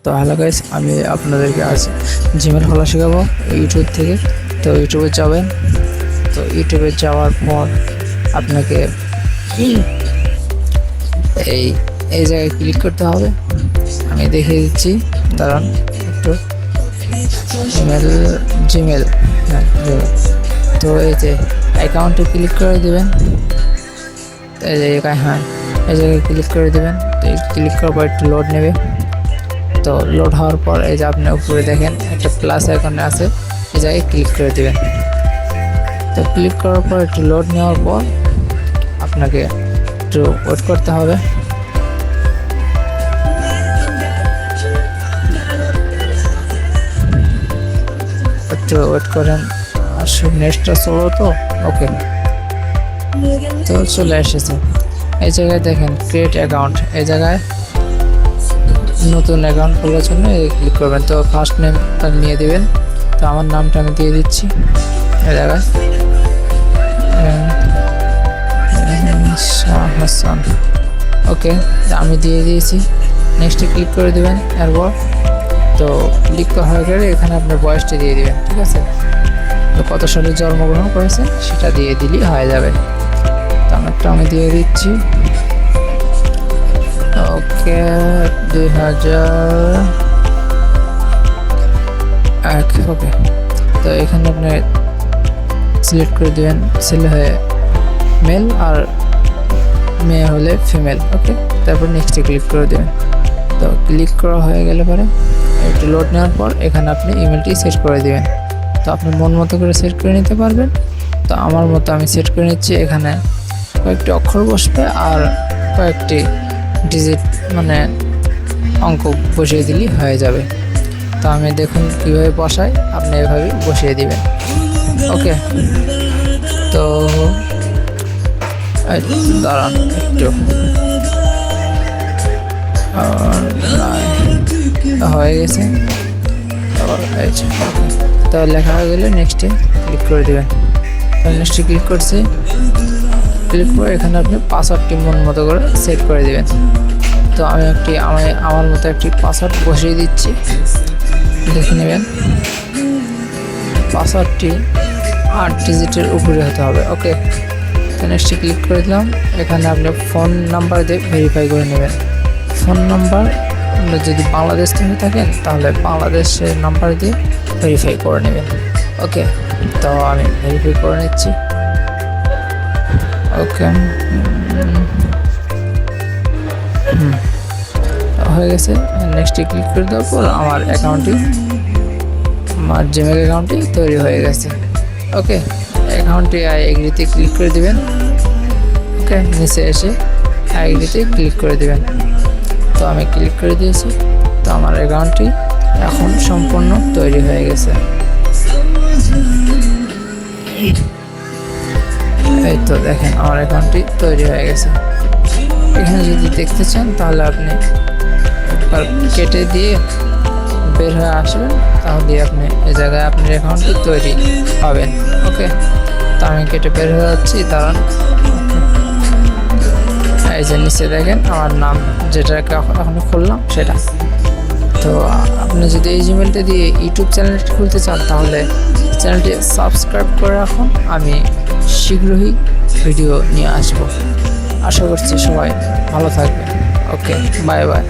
তো hello guys, আমি আপনাদেরকে আজ জিমেল খোলা শেখাবো ইউটিউব থেকে। তো ইউটিউবে যাবেন। তো ইউটিউবে যাওয়ার পর আপনাকে এই এই জায়গায় ক্লিক করতে হবে। আমি দেখিয়ে দিচ্ছি, দাঁড়ান একটু। জিমেল, হ্যাঁ জিমেল। তো এই যে অ্যাকাউন্টে ক্লিক করে দেবেন। এই জায়গায়, হ্যাঁ এই জায়গায় ক্লিক করে দেবেন। তো ক্লিক করার পর একটু লোড নেবে। তো লোড হওয়ার পর এই যে আপনি উপরে দেখেন একটা প্লাস আইকনে আছে, এই জায়গায় ক্লিক করে দেবেন। তো ক্লিক করার পর একটু লোড নেওয়ার পর আপনাকে একটু ওয়েট করতে হবে। একটু ওয়েট করেন, আসলে নেটটা স্লো তো। ওকে, তো চলে এসেছে। এই জায়গায় দেখেন ক্রিয়েট অ্যাকাউন্ট, এই জায়গায় নতুন অ্যাকাউন্ট খোলার জন্য ক্লিক করবেন। তো ফার্স্ট নেমটা নিয়ে দিবেন। তো আমার নামটা আমি দিয়ে দিচ্ছি এই জায়গায়, শাহ হাসান। ওকে, আমি দিয়ে দিয়েছি। নেক্সটে ক্লিক করে দেবেন। এরপর তো ক্লিক হয়ে গেলে এখানে আপনার বয়সটা দিয়ে দিবেন, ঠিক আছে। তো কত সালে জন্মগ্রহণ করেছেন সেটা দিয়ে দিলেই হয়ে যাবে। তো আমারটা আমি দিয়ে দিচ্ছি। ওকে, 2001। ওকে, তো এখানে আপনি সিলেক্ট করে দেবেন, ছেলে হয়ে মেল আর মেয়ে হলে ফিমেল। ওকে, তারপর নেক্সটে ক্লিক করে দেবেন। তো ক্লিক করা হয়ে গেলে পরে একটু লোড নেওয়ার পর এখানে আপনি ইমেলটি সেট করে দেবেন। তো আপনি মন মতো করে সেট করে নিতে পারবেন। তো আমার মতো আমি সেট করে নিচ্ছি। এখানে কয়েকটি অক্ষর বসবে আর কয়েকটি ডিজিট মানে অঙ্ক বসিয়ে দিলেই হয়ে যাবে। তো আমি দেখুন কীভাবে বসাই, আপনি এভাবে বসিয়ে দিবেন। ওকে, তো দাঁড়ান একটু, হয়ে গেছে। তো লেখা হয়ে গেলে নেক্সটে ক্লিক করে দেবেন। নেক্সটে ক্লিক করছি। ক্লিক করে এখানে আপনি পাসওয়ার্ডটি মন মতো করে সেট করে দেবেন। তো আমি আমার মতো একটি পাসওয়ার্ড বসিয়ে দিচ্ছি, দেখে নেবেন। পাসওয়ার্ডটি 8 ডিজিটের উপরে হতে হবে। ওকে, তো নেক্সটে ক্লিক করে দিলাম। এখানে আপনি ফোন নাম্বার দিয়ে ভেরিফাই করে নেবেন। ফোন নাম্বার যদি বাংলাদেশ থেকে থাকেন তাহলে বাংলাদেশের নাম্বার দিয়ে ভেরিফাই করে নেবেন। ওকে, তো আমি ভেরিফাই করে নিচ্ছি। ওকে, হয়ে গেছে। নেক্সটে ক্লিক করে দেওয়ার পর আমার জিমেল অ্যাকাউন্টটি তৈরি হয়ে গেছে। ওকে, অ্যাকাউন্টটি এগ্রিতে ক্লিক করে দিবেন। ওকে, নিচে এসে এগ্রিতে ক্লিক করে দিবেন। তো আমি ক্লিক করে দিয়েছি। তো আমার অ্যাকাউন্টটি এখন সম্পূর্ণ তৈরি হয়ে গেছে। এই তো দেখেন আমার অ্যাকাউন্টটি তৈরি হয়ে গেছে। এখানে যদি দেখতে চান তাহলে আপনি কেটে দিয়ে বের হয়ে আসবেন, তাহলে আপনি এই জায়গায় আপনার অ্যাকাউন্টটি তৈরি পাবেন। ওকে, তো আমি কেটে বের হয়ে যাচ্ছি, দাঁড়ান। এই যে নিচে দেখেন আমার নাম, যেটা এখন খুললাম সেটা। তো আপনি যদি এই জিমেলটা দিয়ে ইউটিউব চ্যানেলটি খুলতে চান তাহলে চ্যানেলটি সাবস্ক্রাইব করে রাখুন। আমি শীঘ্রই ভিডিও নিয়ে আসবো। আশা করছি সবাই ভালো থাকবেন। ওকে, বাই বাই।